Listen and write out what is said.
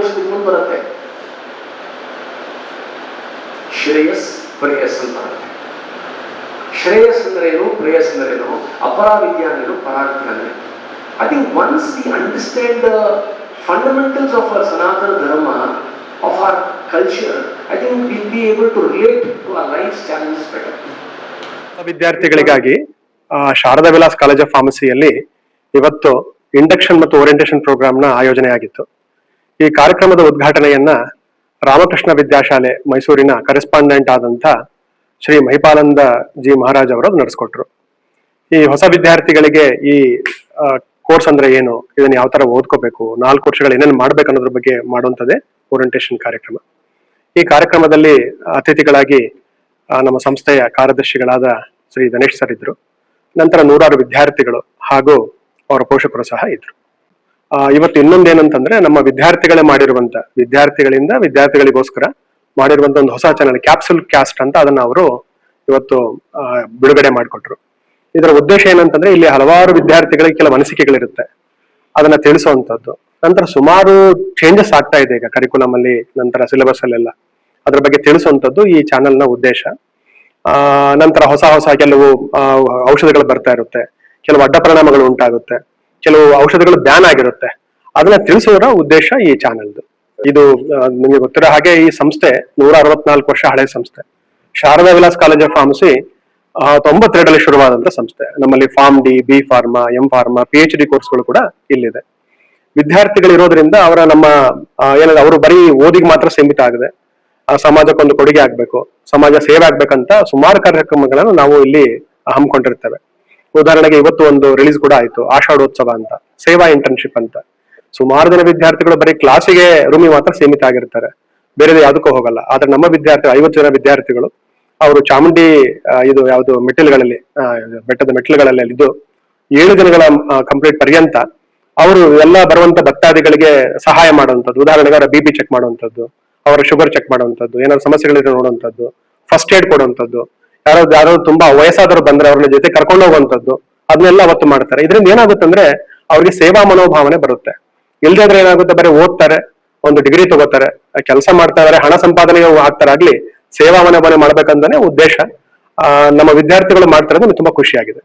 ವರ್ಷದ ಮುಂದೆ ಬರುತ್ತೆ. ಶ್ರೇಯಸ್ ಪ್ರೇಯಸ್ ಅಂತ ಬರುತ್ತೆ. ಶ್ರೇಯಸ್ ಅಂದ್ರೇನು, ಪ್ರೇಯಸ್ ಅಂದ್ರೇನು, ಅಪರಾವಿದ್ಯಾ ಅಂದ್ರೇನು, ಪರಾವಿದ್ಯಾ ಅಂದ್ರೇನು. I think once we understand the fundamentals of our Sanatana Dharma, of our culture, I think we'll be able to relate to our life's challenges better. ವಿದ್ಯಾರ್ಥಿಗಳಿಗಾಗಿ ಶಾರದಾ ವಿಲಾಸ್ ಕಾಲೇಜ್ ಆಫ್ ಫಾರ್ಮಸಿಯಲ್ಲಿ ಇವತ್ತು ಇಂಡಕ್ಷನ್ ಮತ್ತು ಓರಿಯಂಟೇಷನ್ ಪ್ರೋಗ್ರಾಂನ ಆಯೋಜನೆ ಆಗಿತ್ತು. ಈ ಕಾರ್ಯಕ್ರಮದ ಉದ್ಘಾಟನೆಯನ್ನ ರಾಮಕೃಷ್ಣ ವಿದ್ಯಾಶಾಲೆ ಮೈಸೂರಿನ ಕರೆಸ್ಪಾಂಡೆಂಟ್ ಆದಂತ ಶ್ರೀ ಮಹಿಪಾನಂದ ಜಿ ಮಹಾರಾಜ್ ಅವರು ನಡೆಸ್ಕೊಟ್ರು. ಈ ಹೊಸ ವಿದ್ಯಾರ್ಥಿಗಳಿಗೆ ಈ ಕೋರ್ಸ್ ಅಂದ್ರೆ ಏನು, ಇದನ್ನ ಯಾವ ತರ ಓದ್ಕೋಬೇಕು, 4 ವರ್ಷಗಳು ಏನೇನು ಮಾಡ್ಬೇಕು ಅನ್ನೋದ್ರ ಬಗ್ಗೆ ಮಾಡುವಂತದ್ದೇ ಓರಿಯಂಟೇಷನ್ ಕಾರ್ಯಕ್ರಮ. ಈ ಕಾರ್ಯಕ್ರಮದಲ್ಲಿ ಅತಿಥಿಗಳಾಗಿ ನಮ್ಮ ಸಂಸ್ಥೆಯ ಕಾರ್ಯದರ್ಶಿಗಳಾದ ಶ್ರೀ ಗಣೇಶ್ ಸರ್ ಇದ್ರು. ನಂತರ 100 ವಿದ್ಯಾರ್ಥಿಗಳು ಹಾಗೂ ಅವರ ಪೋಷಕರು ಸಹ ಇದ್ರು. ಇವತ್ತು ಇನ್ನೊಂದೇನಂತಂದ್ರೆ, ನಮ್ಮ ವಿದ್ಯಾರ್ಥಿಗಳೇ ಮಾಡಿರುವಂತ, ವಿದ್ಯಾರ್ಥಿಗಳಿಗೋಸ್ಕರ ಮಾಡಿರುವಂತ ಒಂದು ಹೊಸ ಚಾನಲ್ ಕ್ಯಾಪ್ಸುಲ್ ಕ್ಯಾಸ್ಟ್ ಅಂತ, ಅದನ್ನ ಅವರು ಇವತ್ತು ಬಿಡುಗಡೆ ಮಾಡಿಕೊಟ್ರು. ಇದರ ಉದ್ದೇಶ ಏನಂತಂದ್ರೆ, ಇಲ್ಲಿ ಹಲವಾರು ವಿದ್ಯಾರ್ಥಿಗಳಿಗೆ ಕೆಲವು ಅನಿಸಿಕೆಗಳಿರುತ್ತೆ, ಅದನ್ನ ತಿಳಿಸುವಂತದ್ದು. ನಂತರ ಸುಮಾರು ಚೇಂಜಸ್ ಆಗ್ತಾ ಇದೆ ಈಗ ಕರಿಕ್ಯುಲಮ್ ಅಲ್ಲಿ, ನಂತರ ಸಿಲೆಬಸ್ ಅಲ್ಲೆಲ್ಲ ಅದ್ರ ಬಗ್ಗೆ ತಿಳಿಸುವಂತದ್ದು ಈ ಚಾನೆಲ್ ನ ಉದ್ದೇಶ. ನಂತರ ಹೊಸ ಕೆಲವು ಔಷಧಿಗಳು ಬರ್ತಾ ಇರುತ್ತೆ, ಕೆಲವು ಅಡ್ಡ ಪರಿಣಾಮಗಳು ಉಂಟಾಗುತ್ತೆ, ಕೆಲವು ಔಷಧಿಗಳು ಬ್ಯಾನ್ ಆಗಿರುತ್ತೆ, ಅದನ್ನ ತಿಳಿಸೋರ ಉದ್ದೇಶ ಈ ಚಾನೆಲ್ದು. ಇದು ನಿಮಗೆ ಗೊತ್ತಿರೋ ಹಾಗೆ ಈ ಸಂಸ್ಥೆ 164 ವರ್ಷ ಹಳೆ ಸಂಸ್ಥೆ. Sharada Vilas college of pharmacy 92ರಲ್ಲಿ ಶುರುವಾದಂತ ಸಂಸ್ಥೆ. ನಮ್ಮಲ್ಲಿ pharm D, B pharma, M pharma, PhD ಕೋರ್ಸ್ಗಳು ಕೂಡ ಇಲ್ಲಿದೆ. ವಿದ್ಯಾರ್ಥಿಗಳು ಇರೋದ್ರಿಂದ ಅವರು ಬರೀ ಓದಿಗೆ ಮಾತ್ರ ಸೀಮಿತ ಆಗದೆ, ಸಮಾಜಕ್ಕೊಂದು ಕೊಡುಗೆ ಆಗ್ಬೇಕು, ಸಮಾಜ ಸೇವೆ ಆಗ್ಬೇಕಂತ ಸುಮಾರು ಕಾರ್ಯಕ್ರಮಗಳನ್ನು ನಾವು ಇಲ್ಲಿ ಹಮ್ಮಿಕೊಂಡಿರ್ತೇವೆ. ಉದಾಹರಣೆಗೆ ಇವತ್ತು ಒಂದು ರಿಲೀಸ್ ಕೂಡ ಆಯ್ತು, ಆಷಾಢೋತ್ಸವ ಅಂತ, ಸೇವಾ ಇಂಟರ್ನ್ಶಿಪ್ ಅಂತ. ಸುಮಾರು ಜನ ವಿದ್ಯಾರ್ಥಿಗಳು ಬರೀ ಕ್ಲಾಸಿಗೆ, ರೂಮಿಗೆ ಮಾತ್ರ ಸೀಮಿತ ಆಗಿರ್ತಾರೆ, ಬೇರೆ ಯಾವುದಕ್ಕೂ ಹೋಗಲ್ಲ. ಆದ್ರೆ ನಮ್ಮ ವಿದ್ಯಾರ್ಥಿಗಳು 50 ಜನ ವಿದ್ಯಾರ್ಥಿಗಳು ಅವರು ಚಾಮುಂಡಿ ಮೆಟ್ಟಿಲುಗಳಲ್ಲಿ, ಬೆಟ್ಟದ ಮೆಟ್ಟಿಲುಗಳಲ್ಲಿ ಇದ್ದು 7 ದಿನಗಳ ಕಂಪ್ಲೀಟ್ ಪರ್ಯಂತ ಅವರು ಎಲ್ಲ ಬರುವಂತ ಭಕ್ತಾದಿಗಳಿಗೆ ಸಹಾಯ ಮಾಡುವಂಥದ್ದು. ಉದಾಹರಣೆಗೆ ಅವರ BP ಚೆಕ್ ಮಾಡುವಂಥದ್ದು, ಅವರ ಶುಗರ್ ಚೆಕ್ ಮಾಡುವಂಥದ್ದು, ಏನಾದ್ರು ಸಮಸ್ಯೆಗಳಿದ್ರೆ ನೋಡುವಂಥದ್ದು, ಫಸ್ಟ್ ಏಡ್ ಕೊಡುವಂಥದ್ದು, ಯಾರು ತುಂಬಾ ವಯಸ್ಸಾದವರು ಬಂದ್ರೆ ಅವ್ರನ್ನ ಜೊತೆ ಕರ್ಕೊಂಡು ಹೋಗುವಂಥದ್ದು, ಅದನ್ನೆಲ್ಲ ಅವತ್ತು ಮಾಡ್ತಾರೆ. ಇದರಿಂದ ಏನಾಗುತ್ತೆ ಅಂದ್ರೆ ಅವ್ರಿಗೆ ಸೇವಾ ಮನೋಭಾವನೆ ಬರುತ್ತೆ. ಇಲ್ದಾದ್ರೆ ಏನಾಗುತ್ತೆ, ಬರೀ ಓದ್ತಾರೆ, ಒಂದು ಡಿಗ್ರಿ ತಗೋತಾರೆ, ಕೆಲಸ ಮಾಡ್ತಾ ಇದಾರೆ, ಹಣ ಸಂಪಾದನೆಗೆ ಆಗ್ತಾರಾಗ್ಲಿ, ಸೇವಾ ಮನೋಭಾವನೆ ಮಾಡ್ಬೇಕಂತಾನೆ ಉದ್ದೇಶ. ನಮ್ಮ ವಿದ್ಯಾರ್ಥಿಗಳು ಮಾಡ್ತಾ ಇರೋದು ತುಂಬಾ ಖುಷಿಯಾಗಿದೆ.